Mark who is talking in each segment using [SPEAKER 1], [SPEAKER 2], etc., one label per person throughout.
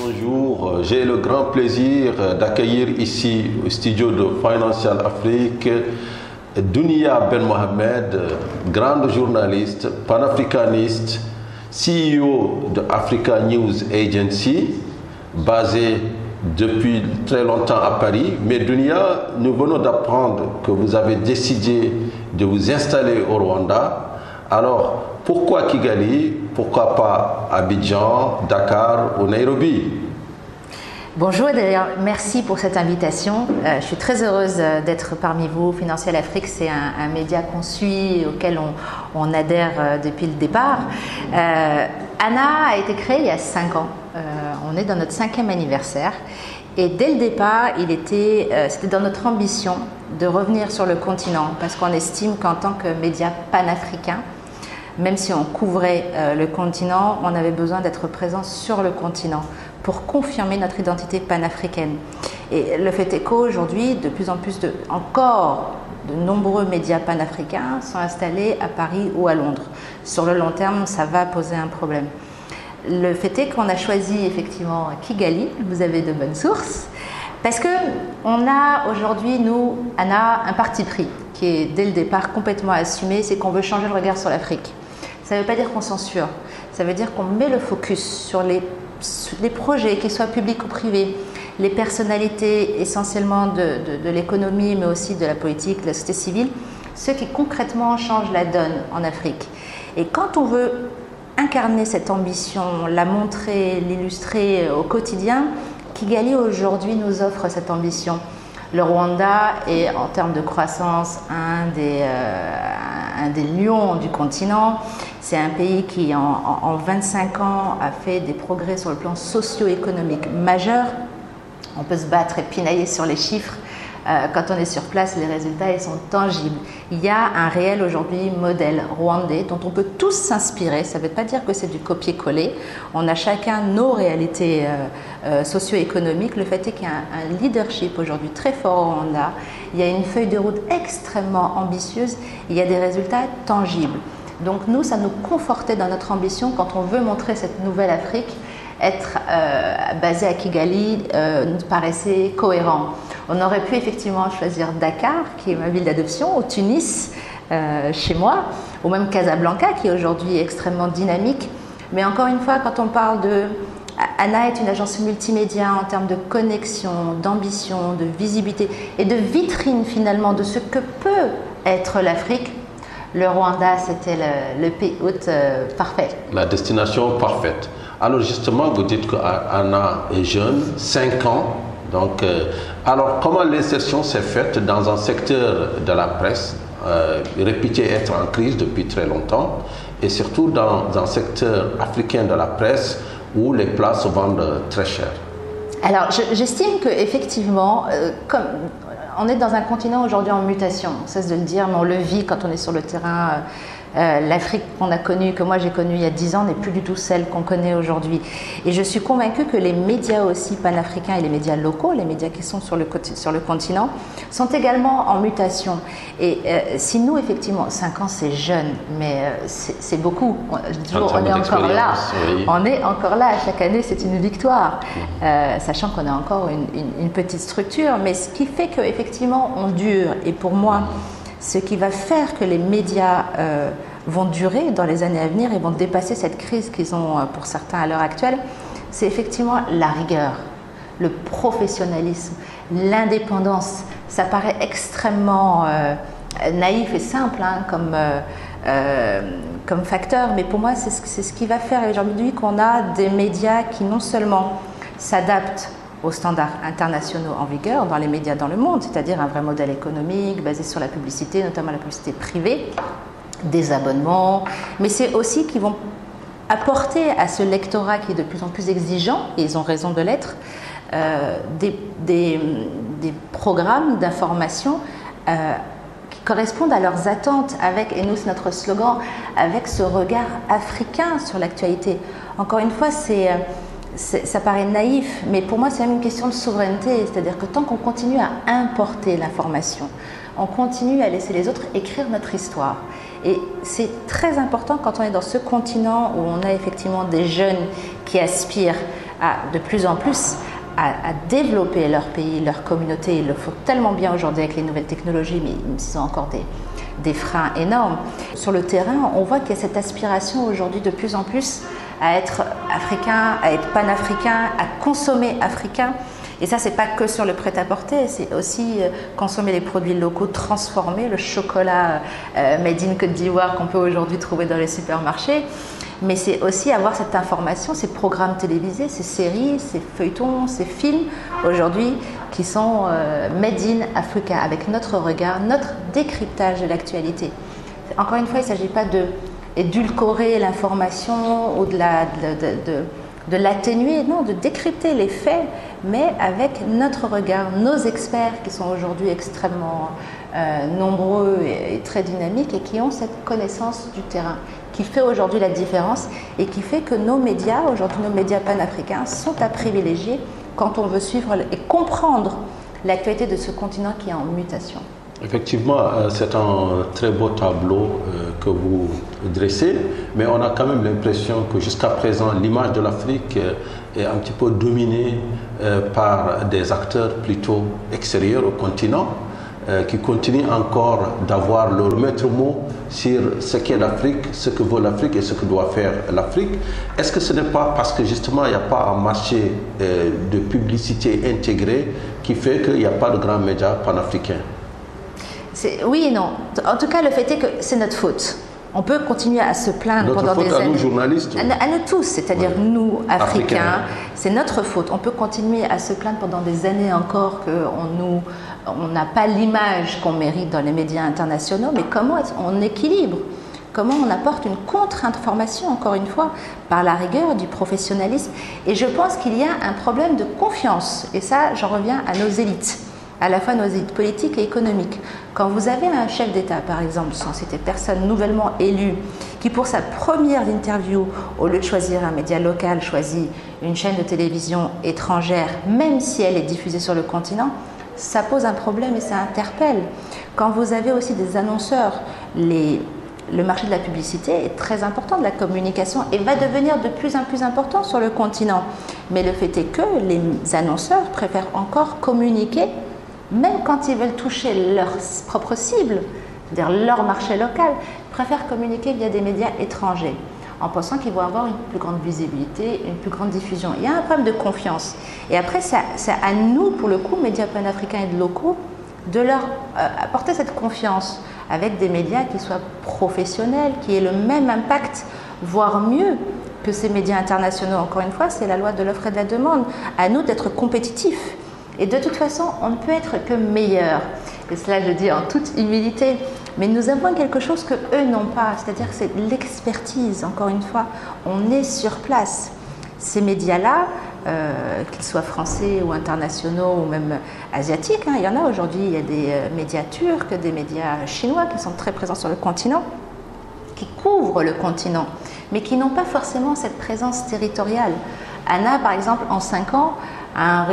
[SPEAKER 1] bonjour. J'ai le grand plaisir d'accueillir ici au studio de Financial Afrique Dounia Ben Mohamed, grande journaliste, panafricaniste, CEO de Africa News Agency, basée depuis très longtemps à Paris. Mais Dounia, nous venons d'apprendre que vous avez décidé de vous installer au Rwanda. Alors, pourquoi Kigali? Pourquoi pas Abidjan, Dakar ou Nairobi?
[SPEAKER 2] Bonjour et d'ailleurs merci pour cette invitation. Je suis très heureuse d'être parmi vous. Financial Afrique, c'est un média qu'on suit et auquel on adhère depuis le départ. ANA a été créé il y a 5 ans. On est dans notre 5e anniversaire. Et dès le départ, c'était dans notre ambition de revenir sur le continent parce qu'on estime qu'en tant que média panafricain, même si on couvrait le continent, on avait besoin d'être présent sur le continent pour confirmer notre identité panafricaine. Et le fait est qu'aujourd'hui, de plus en plus de nombreux médias panafricains sont installés à Paris ou à Londres. Sur le long terme, ça va poser un problème. Le fait est qu'on a choisi effectivement Kigali, vous avez de bonnes sources, parce qu'on a aujourd'hui, nous, ANA, un parti pris qui est dès le départ complètement assumé, c'est qu'on veut changer le regard sur l'Afrique. Ça ne veut pas dire qu'on censure, ça veut dire qu'on met le focus sur les projets, qu'ils soient publics ou privés, les personnalités essentiellement de l'économie, mais aussi de la politique, de la société civile, ceux qui concrètement changent la donne en Afrique. Et quand on veut incarner cette ambition, la montrer, l'illustrer au quotidien, Kigali aujourd'hui nous offre cette ambition. Le Rwanda est en termes de croissance un des lions du continent. C'est un pays qui en 25 ans a fait des progrès sur le plan socio-économique majeur. On peut se battre et pinailler sur les chiffres. Quand on est sur place, les résultats ils sont tangibles. Il y a un réel aujourd'hui modèle rwandais dont on peut tous s'inspirer. Ça ne veut pas dire que c'est du copier-coller. On a chacun nos réalités socio-économiques. Le fait est qu'il y a un leadership aujourd'hui très fort au Rwanda. Il y a une feuille de route extrêmement ambitieuse. Il y a des résultats tangibles. Donc nous, ça nous confortait dans notre ambition quand on veut montrer cette nouvelle Afrique. Être basé à Kigali nous paraissait cohérent. On aurait pu effectivement choisir Dakar, qui est ma ville d'adoption, ou Tunis, chez moi, ou même Casablanca, qui est aujourd'hui extrêmement dynamique. Mais encore une fois, quand on parle ANA est une agence multimédia en termes de connexion, d'ambition, de visibilité et de vitrine finalement de ce que peut être l'Afrique. Le Rwanda, c'était le pays hôte parfait. La destination parfaite.
[SPEAKER 1] Alors justement, vous dites qu'Anna est jeune, 5 ans. Donc, alors comment l'insertion s'est faite dans un secteur de la presse réputé être en crise depuis très longtemps et surtout dans un secteur africain de la presse où les places se vendent très cher?
[SPEAKER 2] Alors, j'estime qu'effectivement, comme on est dans un continent aujourd'hui en mutation, on cesse de le dire, mais on le vit quand on est sur le terrain. L'Afrique qu'on a connue, que moi j'ai connue il y a 10 ans, n'est plus du tout celle qu'on connaît aujourd'hui. Et je suis convaincue que les médias aussi panafricains et les médias locaux, les médias qui sont sur le continent, sont également en mutation. Et si nous, effectivement, 5 ans c'est jeune, mais c'est beaucoup. Toujours, on est encore là. Oui. On est encore là. Chaque année c'est une victoire. Sachant qu'on a encore une petite structure. Mais ce qui fait qu'effectivement on dure. Et pour moi, ce qui va faire que les médias vont durer dans les années à venir et vont dépasser cette crise qu'ils ont pour certains à l'heure actuelle, c'est effectivement la rigueur, le professionnalisme, l'indépendance. Ça paraît extrêmement naïf et simple comme facteur, mais pour moi c'est ce qui va faire aujourd'hui qu'on a des médias qui non seulement s'adaptent aux standards internationaux en vigueur dans les médias dans le monde, c'est-à-dire un vrai modèle économique basé sur la publicité, notamment la publicité privée, des abonnements, mais c'est aussi qu'ils vont apporter à ce lectorat qui est de plus en plus exigeant, et ils ont raison de l'être, des programmes d'information qui correspondent à leurs attentes avec, et nous c'est notre slogan, avec ce regard africain sur l'actualité. Encore une fois, ça paraît naïf, mais pour moi c'est même une question de souveraineté, c'est-à-dire que tant qu'on continue à importer l'information, on continue à laisser les autres écrire notre histoire. Et c'est très important quand on est dans ce continent où on a effectivement des jeunes qui aspirent de plus en plus à développer leur pays, leur communauté. Ils le font tellement bien aujourd'hui avec les nouvelles technologies, mais ils ont encore des freins énormes. Sur le terrain, on voit qu'il y a cette aspiration aujourd'hui de plus en plus à être africain, à être panafricain, à consommer africain. Et ça, c'est pas que sur le prêt-à-porter, c'est aussi consommer les produits locaux transformés, le chocolat made in Côte d'Ivoire qu'on peut aujourd'hui trouver dans les supermarchés. Mais c'est aussi avoir cette information, ces programmes télévisés, ces séries, ces feuilletons, ces films aujourd'hui qui sont made in Africa, avec notre regard, notre décryptage de l'actualité. Encore une fois, il ne s'agit pas d'édulcorer l'information ou de l'atténuer, non, de décrypter les faits, mais avec notre regard, nos experts qui sont aujourd'hui extrêmement nombreux et très dynamiques et qui ont cette connaissance du terrain, qui fait aujourd'hui la différence et qui fait que nos médias, aujourd'hui nos médias panafricains, sont à privilégier quand on veut suivre et comprendre l'actualité de ce continent qui est en mutation.
[SPEAKER 1] Effectivement, c'est un très beau tableau que vous dressez, mais on a quand même l'impression que jusqu'à présent, l'image de l'Afrique est un petit peu dominée par des acteurs plutôt extérieurs au continent, qui continuent encore d'avoir leur maître mot sur ce qu'est l'Afrique, ce que vaut l'Afrique et ce que doit faire l'Afrique. Est-ce que ce n'est pas parce que justement il n'y a pas un marché de publicité intégré qui fait qu'il n'y a pas de grands médias panafricains?
[SPEAKER 2] Oui et non. En tout cas, le fait est que c'est notre faute. On peut continuer à se plaindre pendant des années.
[SPEAKER 1] Notre faute à nous journalistes.
[SPEAKER 2] À nous tous, c'est-à-dire nous, Africains. C'est notre faute. On peut continuer à se plaindre pendant des années encore qu'on n'a pas l'image qu'on mérite dans les médias internationaux. Mais comment on équilibre? Comment on apporte une contre-information, encore une fois, par la rigueur, du professionnalisme? Et je pense qu'il y a un problème de confiance. Et ça, j'en reviens à nos élites. À la fois nos élites politiques et économiques. Quand vous avez un chef d'État, par exemple, sans citer personne, nouvellement élu, qui pour sa première interview, au lieu de choisir un média local, choisit une chaîne de télévision étrangère, même si elle est diffusée sur le continent, ça pose un problème et ça interpelle. Quand vous avez aussi des annonceurs, le marché de la publicité est très important, de la communication, et va devenir de plus en plus important sur le continent. Mais le fait est que les annonceurs préfèrent encore communiquer même quand ils veulent toucher leur propre cible, c'est-à-dire leur marché local, préfèrent communiquer via des médias étrangers, en pensant qu'ils vont avoir une plus grande visibilité, une plus grande diffusion. Il y a un problème de confiance. Et après, c'est à nous, pour le coup, médias panafricains et de locaux, de leur apporter cette confiance avec des médias qui soient professionnels, qui aient le même impact, voire mieux que ces médias internationaux. Encore une fois, c'est la loi de l'offre et de la demande. À nous d'être compétitifs. Et de toute façon, on ne peut être que meilleur. Et cela, je le dis en toute humilité. Mais nous avons quelque chose que eux n'ont pas, c'est-à-dire que c'est l'expertise. Encore une fois, on est sur place. Ces médias-là, qu'ils soient français ou internationaux ou même asiatiques, il y en a aujourd'hui. Il y a des médias turcs, des médias chinois qui sont très présents sur le continent, qui couvrent le continent, mais qui n'ont pas forcément cette présence territoriale. Anna, par exemple, en 5 ans, a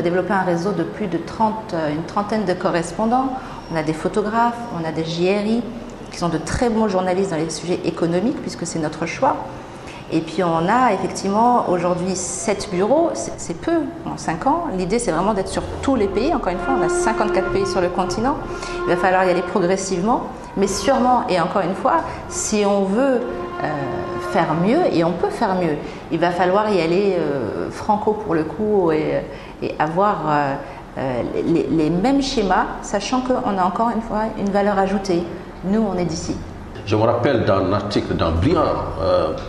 [SPEAKER 2] développé un réseau de plus de une trentaine de correspondants. On a des photographes, on a des JRI, qui sont de très bons journalistes dans les sujets économiques, puisque c'est notre choix. Et puis on a effectivement aujourd'hui 7 bureaux, c'est peu en 5 ans. L'idée c'est vraiment d'être sur tous les pays. Encore une fois, on a 54 pays sur le continent. Il va falloir y aller progressivement, mais sûrement, et encore une fois, si on veut faire mieux, et on peut faire mieux, il va falloir y aller franco pour le coup et avoir les mêmes schémas, sachant qu'on a encore une fois une valeur ajoutée. Nous, on est d'ici.
[SPEAKER 1] Je me rappelle d'un brillant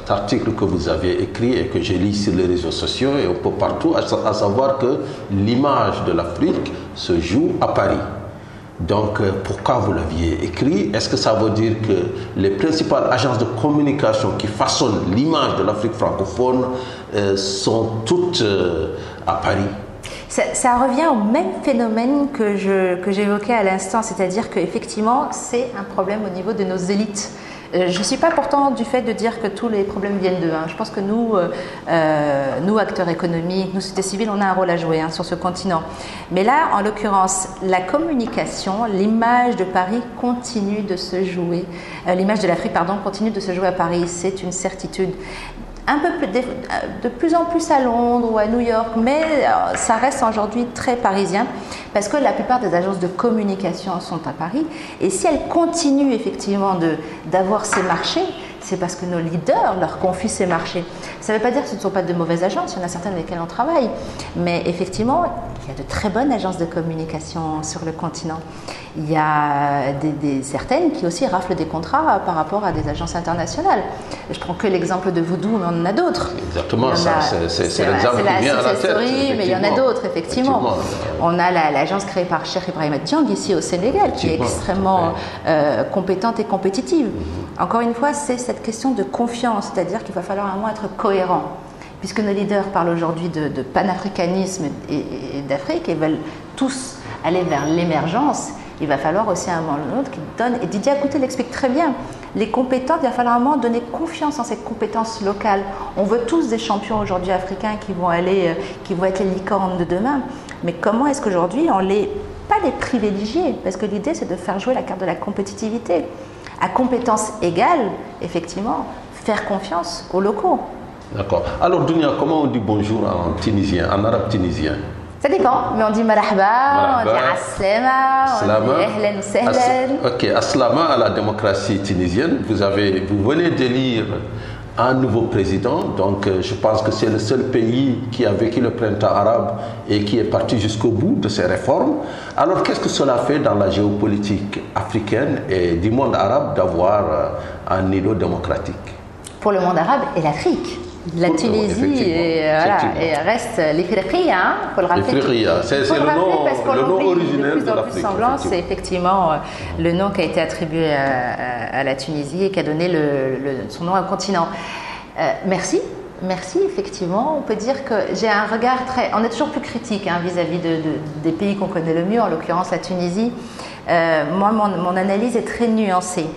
[SPEAKER 1] article que vous avez écrit et que j'ai lu sur les réseaux sociaux et un peu partout, à savoir que l'image de l'Afrique se joue à Paris. Donc, pourquoi vous l'aviez écrit? Est-ce que ça veut dire que les principales agences de communication qui façonnent l'image de l'Afrique francophone sont toutes à Paris?
[SPEAKER 2] Ça revient au même phénomène que j'évoquais à l'instant, c'est-à-dire qu'effectivement, c'est un problème au niveau de nos élites. Je ne suis pas pourtant du fait de dire que tous les problèmes viennent d'eux. Je pense que nous, acteurs économiques, nous, société civile, on a un rôle à jouer sur ce continent. Mais là, en l'occurrence, la communication, l'image de Paris continue de se jouer, l'image de l'Afrique, pardon, continue de se jouer à Paris, c'est une certitude. un peu de plus en plus à Londres ou à New York, mais ça reste aujourd'hui très parisien parce que la plupart des agences de communication sont à Paris. Et si elles continuent effectivement d'avoir ces marchés, c'est parce que nos leaders leur confient ces marchés. Ça ne veut pas dire que ce ne sont pas de mauvaises agences, il y en a certaines avec lesquelles on travaille, mais effectivement, il y a de très bonnes agences de communication sur le continent. Il y a certaines qui aussi raflent des contrats par rapport à des agences internationales. Je prends que l'exemple de Voodoo, mais on en a d'autres.
[SPEAKER 1] Exactement, c'est l'exemple qui vient à la tête.
[SPEAKER 2] Mais il y en a d'autres, effectivement. On a l'agence créée par Cheikh Ibrahim Diang ici au Sénégal, qui est extrêmement compétente et compétitive. Encore une fois, c'est cette question de confiance, c'est-à-dire qu'il va falloir à un moment être cohérent. Puisque nos leaders parlent aujourd'hui de panafricanisme et d'Afrique et veulent tous aller vers l'émergence, il va falloir aussi à un moment ou l'autre qu'ils donnent, et Didier Akouté l'explique très bien, les compétences, il va falloir à un moment donner confiance en ces compétences locales. On veut tous des champions aujourd'hui africains qui vont être les licornes de demain, mais comment est-ce qu'aujourd'hui on pas les privilégier, parce que l'idée c'est de faire jouer la carte de la compétitivité. À compétences égales, effectivement, faire confiance aux locaux.
[SPEAKER 1] D'accord. Alors, Dounia, comment on dit bonjour en tunisien, en arabe tunisien?
[SPEAKER 2] Ça dépend, mais on dit marhaba, on dit aslama, on dit ehlen ou sehlen.
[SPEAKER 1] Ok, aslama à la démocratie tunisienne. Vous venez d'élire un nouveau président, donc je pense que c'est le seul pays qui a vécu le printemps arabe et qui est parti jusqu'au bout de ses réformes. Alors, qu'est-ce que cela fait dans la géopolitique africaine et du monde arabe d'avoir un îlot démocratique?
[SPEAKER 2] Pour le monde arabe et l'Afrique. La Tunisie et reste l'Ifriqiya, il faut le rappeler.
[SPEAKER 1] C'est le nom originel de l'Afrique.
[SPEAKER 2] C'est effectivement le nom qui a été attribué à la Tunisie et qui a donné son nom au continent. Merci, effectivement. On peut dire que j'ai un regard on est toujours plus critique vis-à-vis des pays qu'on connaît le mieux, en l'occurrence la Tunisie. Moi, mon analyse est très nuancée.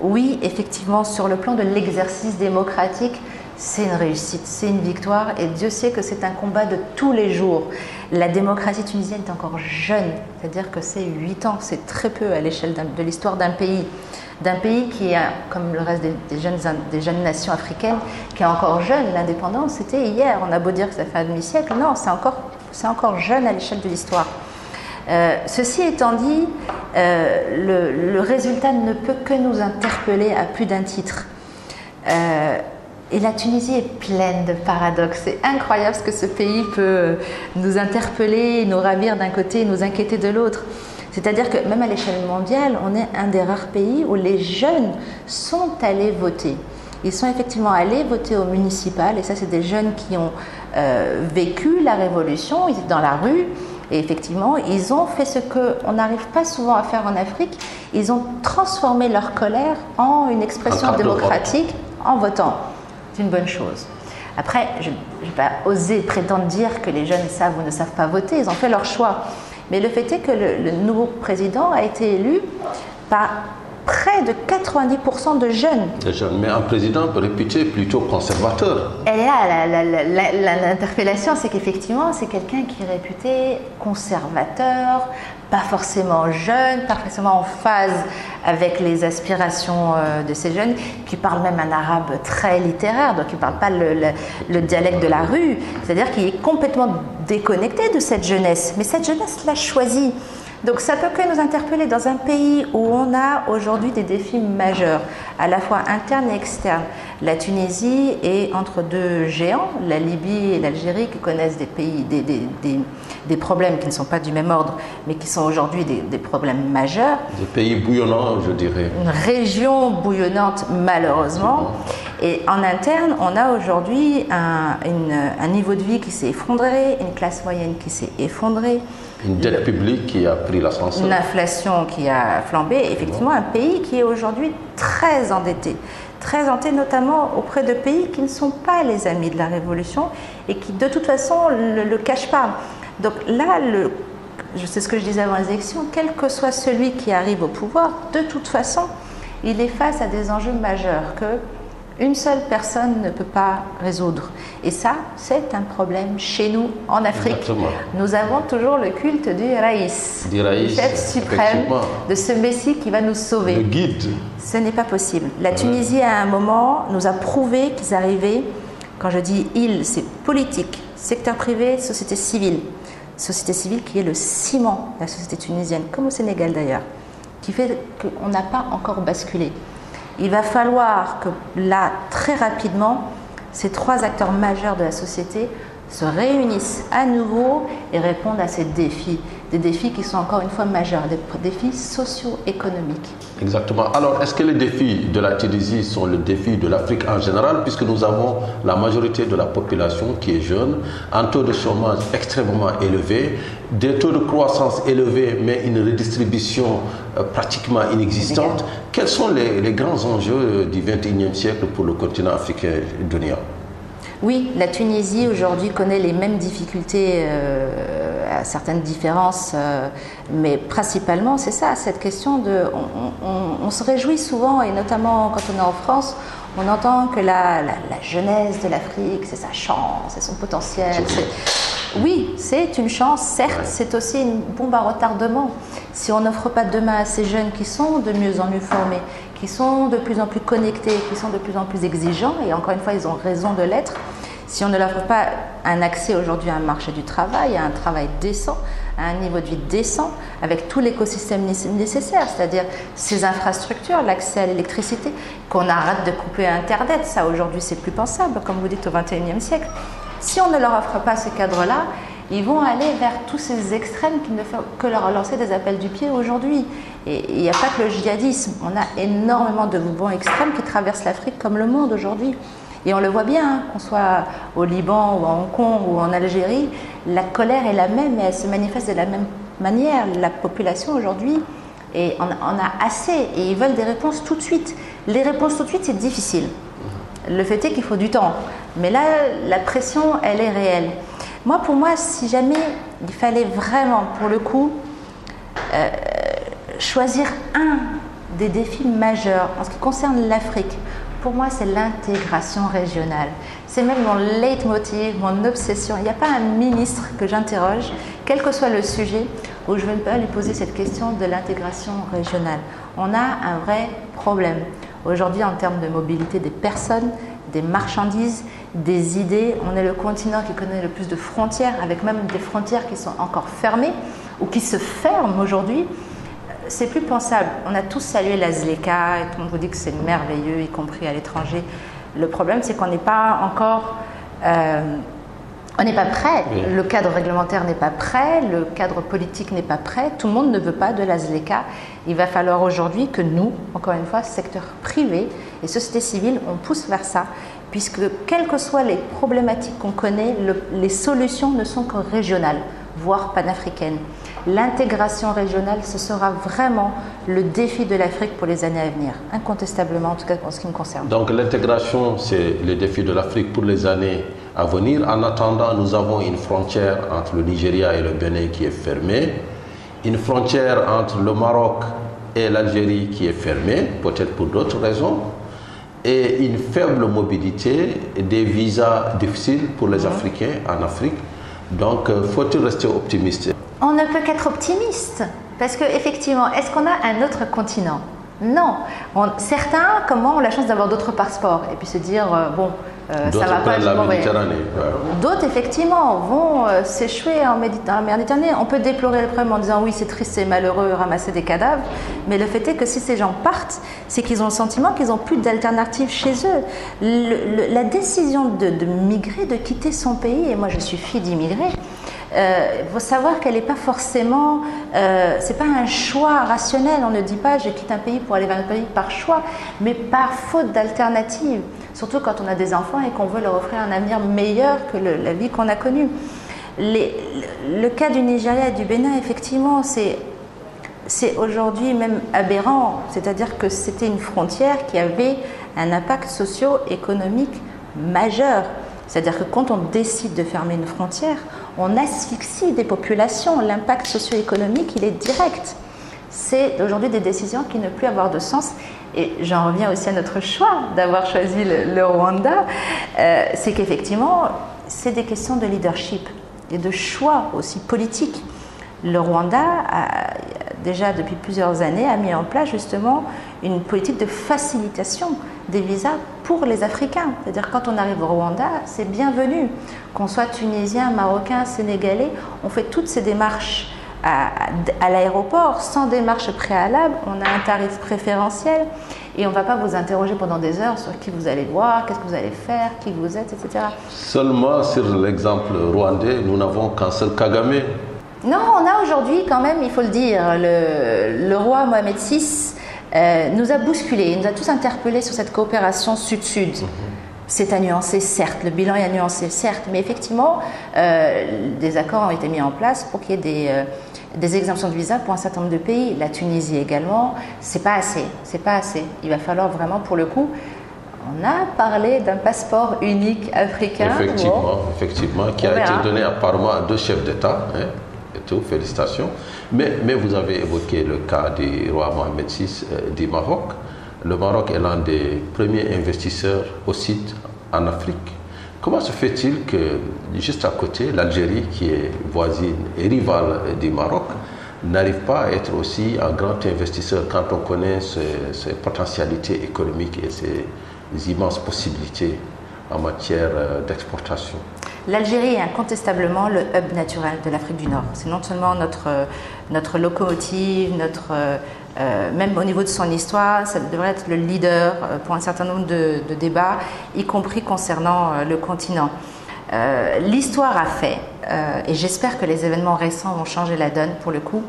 [SPEAKER 2] Oui, effectivement, sur le plan de l'exercice démocratique, c'est une réussite, c'est une victoire et Dieu sait que c'est un combat de tous les jours. La démocratie tunisienne est encore jeune, c'est-à-dire que c'est 8 ans, c'est très peu à l'échelle de l'histoire d'un pays qui est, comme le reste des jeunes nations africaines, qui est encore jeune. L'indépendance, c'était hier, on a beau dire que ça fait un demi-siècle, non, c'est encore jeune à l'échelle de l'histoire. Ceci étant dit, le résultat ne peut que nous interpeller à plus d'un titre. Et la Tunisie est pleine de paradoxes. C'est incroyable ce que ce pays peut nous interpeller, nous ravir d'un côté et nous inquiéter de l'autre. C'est-à-dire que même à l'échelle mondiale, on est un des rares pays où les jeunes sont allés voter. Ils sont effectivement allés voter au municipal, et ça c'est des jeunes qui ont vécu la révolution, ils étaient dans la rue, et effectivement ils ont fait ce qu'on n'arrive pas souvent à faire en Afrique, ils ont transformé leur colère en une expression démocratique en votant. C'est une bonne chose. Après, je ne vais pas oser prétendre dire que les jeunes savent ou ne savent pas voter, ils ont fait leur choix. Mais le fait est que le nouveau président a été élu par près de 90% de jeunes.
[SPEAKER 1] Mais un président réputé plutôt conservateur.
[SPEAKER 2] Et là, l'interpellation, c'est qu'effectivement, c'est quelqu'un qui est réputé conservateur, pas forcément jeune, pas forcément en phase avec les aspirations de ces jeunes, qui parle même un arabe très littéraire, donc il ne parle pas le dialecte de la rue, c'est-à-dire qu'il est complètement déconnecté de cette jeunesse. Mais cette jeunesse l'a choisi. Donc ça peut que nous interpeller dans un pays où on a aujourd'hui des défis majeurs, à la fois internes et externes. La Tunisie est entre deux géants, la Libye et l'Algérie, qui connaissent des problèmes qui ne sont pas du même ordre, mais qui sont aujourd'hui des problèmes majeurs.
[SPEAKER 1] Des pays bouillonnants, je dirais.
[SPEAKER 2] Une région bouillonnante, malheureusement. Et en interne, on a aujourd'hui un niveau de vie qui s'est effondré, une classe moyenne qui s'est effondrée.
[SPEAKER 1] Une dette publique qui a pris l'ascenseur.
[SPEAKER 2] Une inflation qui a flambé. Effectivement, un pays qui est aujourd'hui très endetté notamment auprès de pays qui ne sont pas les amis de la Révolution et qui de toute façon le cachent pas. Donc là, c'est ce que je disais avant les élections, quel que soit celui qui arrive au pouvoir, de toute façon, il est face à des enjeux majeurs que une seule personne ne peut pas résoudre. Et ça, c'est un problème chez nous, en Afrique.
[SPEAKER 1] Exactement.
[SPEAKER 2] Nous avons toujours le culte du Raïs, du chef suprême, de ce Messie qui va nous sauver.
[SPEAKER 1] Le guide.
[SPEAKER 2] Ce n'est pas possible. La Tunisie, à un moment, nous a prouvé qu'ils arrivaient Quand je dis il, c'est politique, secteur privé, société civile. Société civile qui est le ciment de la société tunisienne, comme au Sénégal d'ailleurs, qui fait qu'on n'a pas encore basculé. Il va falloir que là, très rapidement, ces trois acteurs majeurs de la société se réunissent à nouveau et répondent à ces défis. Des défis qui sont encore une fois majeurs, des défis socio-économiques.
[SPEAKER 1] Exactement. Alors, est-ce que les défis de la Tunisie sont les défis de l'Afrique en général, puisque nous avons la majorité de la population qui est jeune, un taux de chômage extrêmement élevé, des taux de croissance élevés, mais une redistribution pratiquement inexistante. Quels sont les grands enjeux du XXIe siècle pour le continent africain, Dunia?
[SPEAKER 2] Oui, la Tunisie aujourd'hui connaît les mêmes difficultés, à certaines différences, mais principalement c'est ça, cette question de... On se réjouit souvent, et notamment quand on est en France, on entend que la jeunesse de l'Afrique, c'est sa chance, c'est son potentiel. Oui, c'est une chance, certes, c'est aussi une bombe à retardement. Si on n'offre pas demain à ces jeunes qui sont de mieux en mieux formés, qui sont de plus en plus connectés, qui sont de plus en plus exigeants, et encore une fois, ils ont raison de l'être, si on ne leur offre pas un accès aujourd'hui à un marché du travail, à un travail décent, à un niveau de vie décent, avec tout l'écosystème nécessaire, c'est-à-dire ces infrastructures, l'accès à l'électricité, qu'on arrête de couper Internet, ça aujourd'hui c'est plus pensable, comme vous dites au XXIe siècle. Si on ne leur offre pas ce cadre-là, ils vont aller vers tous ces extrêmes qui ne font que leur lancer des appels du pied aujourd'hui. Et il n'y a pas que le djihadisme, on a énormément de mouvements extrêmes qui traversent l'Afrique comme le monde aujourd'hui. Et on le voit bien, hein, qu'on soit au Liban ou à Hong Kong ou en Algérie, la colère est la même et elle se manifeste de la même manière. La population aujourd'hui, et on a assez et ils veulent des réponses tout de suite. Les réponses tout de suite, c'est difficile. Le fait est qu'il faut du temps. Mais là, la pression, elle est réelle. Pour moi, si jamais il fallait vraiment, pour le coup, choisir un des défis majeurs en ce qui concerne l'Afrique, pour moi, c'est l'intégration régionale. C'est même mon leitmotiv, mon obsession. Il n'y a pas un ministre que j'interroge, quel que soit le sujet, où je ne vais pas lui poser cette question de l'intégration régionale. On a un vrai problème. Aujourd'hui, en termes de mobilité des personnes, des marchandises, des idées, on est le continent qui connaît le plus de frontières, avec même des frontières qui sont encore fermées ou qui se ferment aujourd'hui. C'est plus pensable. On a tous salué la Zleka et tout le monde vous dit que c'est merveilleux, y compris à l'étranger. Le problème, c'est qu'on n'est pas encore... on n'est pas prêt. Oui. Le cadre réglementaire n'est pas prêt, le cadre politique n'est pas prêt. Tout le monde ne veut pas de la Zleka. Il va falloir aujourd'hui que nous, encore une fois, secteur privé et société civile, on pousse vers ça. Puisque quelles que soient les problématiques qu'on connaît, les solutions ne sont que régionales, voire panafricaines. L'intégration régionale, ce sera vraiment le défi de l'Afrique pour les années à venir, incontestablement, en tout cas en ce qui me concerne.
[SPEAKER 1] Donc l'intégration, c'est le défi de l'Afrique pour les années à venir. En attendant, nous avons une frontière entre le Nigeria et le Bénin qui est fermée, une frontière entre le Maroc et l'Algérie qui est fermée, peut-être pour d'autres raisons, et une faible mobilité, des visas difficiles pour les Africains en Afrique. Donc, faut-il rester optimiste?
[SPEAKER 2] On ne peut qu'être optimiste, parce qu'effectivement, est-ce qu'on a un autre continent? Non. Certains, comment, ont la chance d'avoir d'autres passeports et puis se dire, ça va pas.
[SPEAKER 1] La Méditerranée.
[SPEAKER 2] D'autres, effectivement, vont s'échouer en Méditerranée. On peut déplorer le problème en disant, oui, c'est triste, c'est malheureux, ramasser des cadavres, mais le fait est que si ces gens partent, c'est qu'ils ont le sentiment qu'ils n'ont plus d'alternative chez eux. La décision de migrer, de quitter son pays, et moi je suis fille d'immigrés, faut savoir qu'elle n'est pas forcément, c'est pas un choix rationnel. On ne dit pas je quitte un pays pour aller vers un pays par choix, mais par faute d'alternative. Surtout quand on a des enfants et qu'on veut leur offrir un avenir meilleur que la vie qu'on a connue. Le cas du Nigeria et du Bénin, effectivement, c'est aujourd'hui même aberrant. C'est-à-dire que c'était une frontière qui avait un impact socio-économique majeur. C'est-à-dire que quand on décide de fermer une frontière, on asphyxie des populations. L'impact socio-économique, il est direct. C'est aujourd'hui des décisions qui ne plus avoir de sens. Et j'en reviens aussi à notre choix d'avoir choisi le Rwanda. C'est qu'effectivement, c'est des questions de leadership et de choix aussi politique. Le Rwanda, déjà depuis plusieurs années, a mis en place justement une politique de facilitation des visas pour les Africains. C'est-à-dire quand on arrive au Rwanda, c'est bienvenu. Qu'on soit tunisien, marocain, sénégalais, on fait toutes ces démarches à l'aéroport sans démarche préalable. On a un tarif préférentiel et on ne va pas vous interroger pendant des heures sur qui vous allez voir, qu'est-ce que vous allez faire, qui vous êtes, etc.
[SPEAKER 1] Seulement sur l'exemple rwandais, nous n'avons qu'un seul Kagame.
[SPEAKER 2] Non, on a aujourd'hui quand même, il faut le dire, le roi Mohamed VI nous a bousculés, nous a tous interpellés sur cette coopération sud-sud. C'est à nuancer, certes, le bilan est à nuancer, certes, mais effectivement, des accords ont été mis en place pour qu'il y ait des exemptions de visa pour un certain nombre de pays. La Tunisie également, c'est pas assez, c'est pas assez. Il va falloir vraiment, pour le coup, on a parlé d'un passeport unique africain.
[SPEAKER 1] Effectivement, qui a été donné apparemment à 2 chefs d'État. Et tout, félicitations. Mais vous avez évoqué le cas du roi Mohamed VI du Maroc. Le Maroc est l'un des premiers investisseurs aussi en Afrique. Comment se fait-il que, juste à côté, l'Algérie, qui est voisine et rivale du Maroc, n'arrive pas à être aussi un grand investisseur quand on connaît ses potentialités économiques et ses immenses possibilités en matière d'exportation?
[SPEAKER 2] L'Algérie est incontestablement le hub naturel de l'Afrique du Nord. C'est non seulement notre locomotive, même au niveau de son histoire, ça devrait être le leader pour un certain nombre de débats, y compris concernant le continent. L'histoire a fait, et j'espère que les événements récents vont changer la donne pour le coup,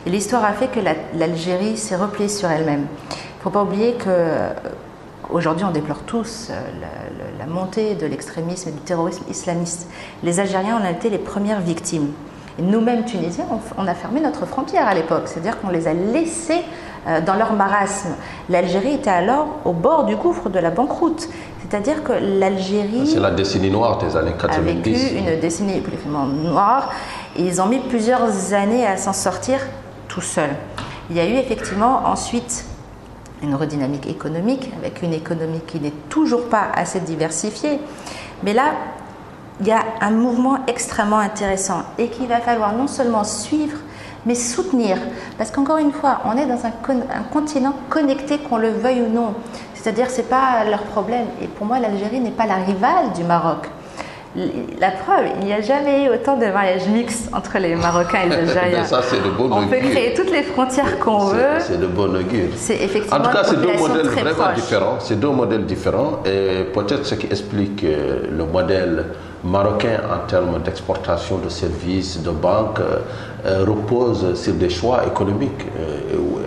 [SPEAKER 2] et l'histoire a fait que l'Algérie s'est repliée sur elle-même. Il ne faut pas oublier que aujourd'hui, on déplore tous la montée de l'extrémisme et du terrorisme islamiste. Les Algériens en ont été les premières victimes. Et nous-mêmes, Tunisiens, on a fermé notre frontière à l'époque, c'est-à-dire qu'on les a laissés dans leur marasme. L'Algérie était alors au bord du gouffre de la banqueroute. C'est-à-dire que l'Algérie...
[SPEAKER 1] C'est la décennie noire des années 90.
[SPEAKER 2] A vécu une décennie politiquement noire. Et ils ont mis plusieurs années à s'en sortir tout seuls. Il y a eu effectivement ensuite une redynamique économique, avec une économie qui n'est toujours pas assez diversifiée. Mais là, il y a un mouvement extrêmement intéressant et qu'il va falloir non seulement suivre, mais soutenir. Parce qu'encore une fois, on est dans un continent connecté, qu'on le veuille ou non. C'est-à-dire que ce n'est pas leur problème. Et pour moi, l'Algérie n'est pas la rivale du Maroc. La preuve, il n'y a jamais eu autant de mariages mixtes entre les Marocains et les Algériens.
[SPEAKER 1] Ça, c'est de bon augure.
[SPEAKER 2] On peut créer toutes les frontières qu'on veut.
[SPEAKER 1] C'est de bon augure.
[SPEAKER 2] C'est effectivement
[SPEAKER 1] en tout cas, c'est 2 modèles vraiment
[SPEAKER 2] proche.
[SPEAKER 1] différents. C'est 2 modèles différents. Et peut-être ce qui explique le modèle marocain en termes d'exportation de services, de banques, repose sur des choix économiques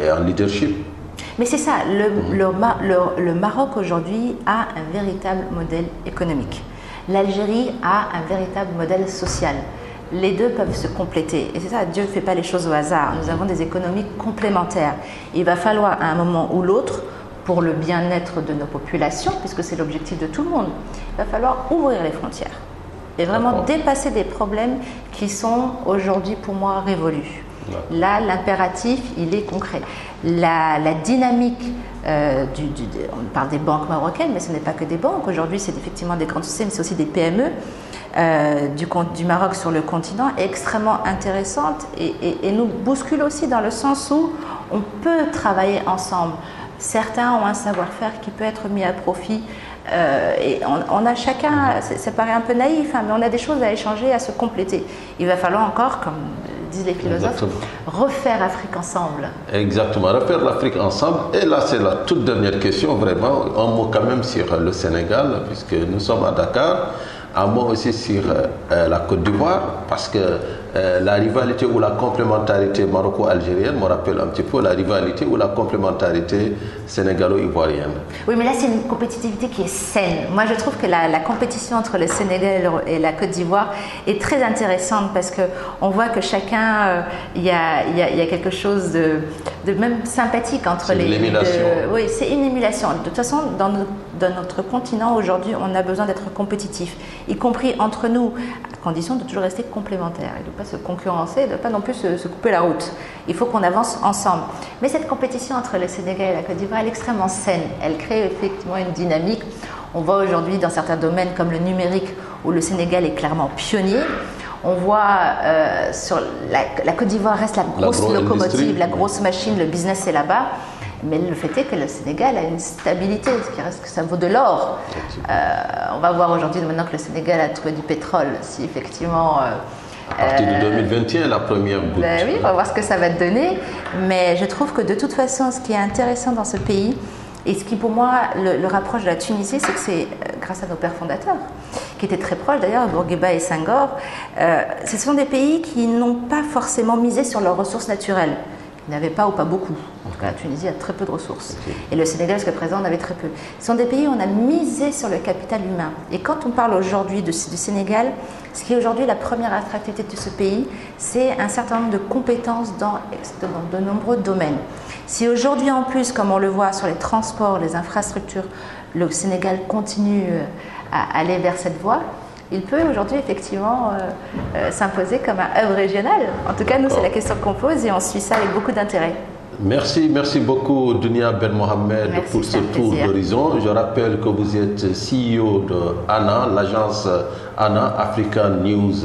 [SPEAKER 1] et en leadership.
[SPEAKER 2] Mais c'est ça, le Maroc aujourd'hui a un véritable modèle économique. L'Algérie a un véritable modèle social. Les deux peuvent se compléter. Et c'est ça, Dieu ne fait pas les choses au hasard. Nous avons des économies complémentaires. Il va falloir à un moment ou l'autre, pour le bien-être de nos populations, puisque c'est l'objectif de tout le monde, il va falloir ouvrir les frontières et vraiment dépasser des problèmes qui sont aujourd'hui pour moi révolus. Là, l'impératif, il est concret. La dynamique, on parle des banques marocaines, mais ce n'est pas que des banques. Aujourd'hui, c'est effectivement des grandes sociétés, mais c'est aussi des PME du Maroc sur le continent, est extrêmement intéressante et nous bouscule aussi dans le sens où on peut travailler ensemble. Certains ont un savoir-faire qui peut être mis à profit. Et on a chacun, ça paraît un peu naïf, hein, mais on a des choses à échanger, à se compléter. Il va falloir encore, comme disent les philosophes, refaire Afrique ensemble.
[SPEAKER 1] Exactement, refaire l'Afrique ensemble. Et là, c'est la toute dernière question, vraiment. Un mot quand même sur le Sénégal, puisque nous sommes à Dakar. Un mot aussi sur la Côte d'Ivoire, parce que la rivalité ou la complémentarité maroco-algérienne me rappelle un petit peu la rivalité ou la complémentarité sénégalo-ivoirienne.
[SPEAKER 2] Oui, mais là, c'est une compétitivité qui est saine. Moi, je trouve que la compétition entre le Sénégal et la Côte d'Ivoire est très intéressante parce qu'on voit que chacun, il y a quelque chose de même sympathique entre les deux.
[SPEAKER 1] C'est une émulation.
[SPEAKER 2] Oui, c'est une émulation. De toute façon, dans notre continent, aujourd'hui, on a besoin d'être compétitif, y compris entre nous, à condition de toujours rester complémentaires et de ne pas se concurrencer, de ne pas non plus se couper la route. Il faut qu'on avance ensemble. Mais cette compétition entre le Sénégal et la Côte d'Ivoire, elle est extrêmement saine. Elle crée effectivement une dynamique. On voit aujourd'hui dans certains domaines comme le numérique, où le Sénégal est clairement pionnier. On voit sur la Côte d'Ivoire reste la grosse locomotive, la grosse machine, le business est là-bas. Mais le fait est que le Sénégal a une stabilité, ce qui reste que ça vaut de l'or. On va voir aujourd'hui, maintenant que le Sénégal a trouvé du pétrole, si effectivement...
[SPEAKER 1] à partir de 2021, la première goutte.
[SPEAKER 2] Ben oui, on va voir ce que ça va donner. Mais je trouve que de toute façon, ce qui est intéressant dans ce pays, et ce qui pour moi le rapproche de la Tunisie, c'est que c'est grâce à nos pères fondateurs, qui étaient très proches d'ailleurs, Bourguiba et Senghor. Ce sont des pays qui n'ont pas forcément misé sur leurs ressources naturelles. Ils n'avaient pas ou pas beaucoup. En tout cas, la Tunisie a très peu de ressources. Et le Sénégal, jusqu'à présent, en avait très peu. Ce sont des pays où on a misé sur le capital humain. Et quand on parle aujourd'hui du Sénégal, ce qui est aujourd'hui la première attractivité de ce pays, c'est un certain nombre de compétences dans de nombreux domaines. Si aujourd'hui, en plus, comme on le voit sur les transports, les infrastructures, le Sénégal continue à aller vers cette voie, il peut aujourd'hui effectivement s'imposer comme un hub régional. En tout cas, nous, c'est la question qu'on pose et on suit ça avec beaucoup d'intérêt.
[SPEAKER 1] Merci beaucoup Dounia Ben Mohamed pour ce tour d'horizon. Je rappelle que vous êtes CEO de ANA, l'agence ANA, African News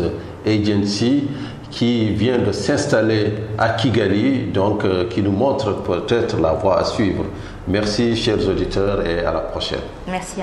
[SPEAKER 1] Agency, qui vient de s'installer à Kigali, donc qui nous montre peut-être la voie à suivre. Merci chers auditeurs et à la prochaine.
[SPEAKER 2] Merci.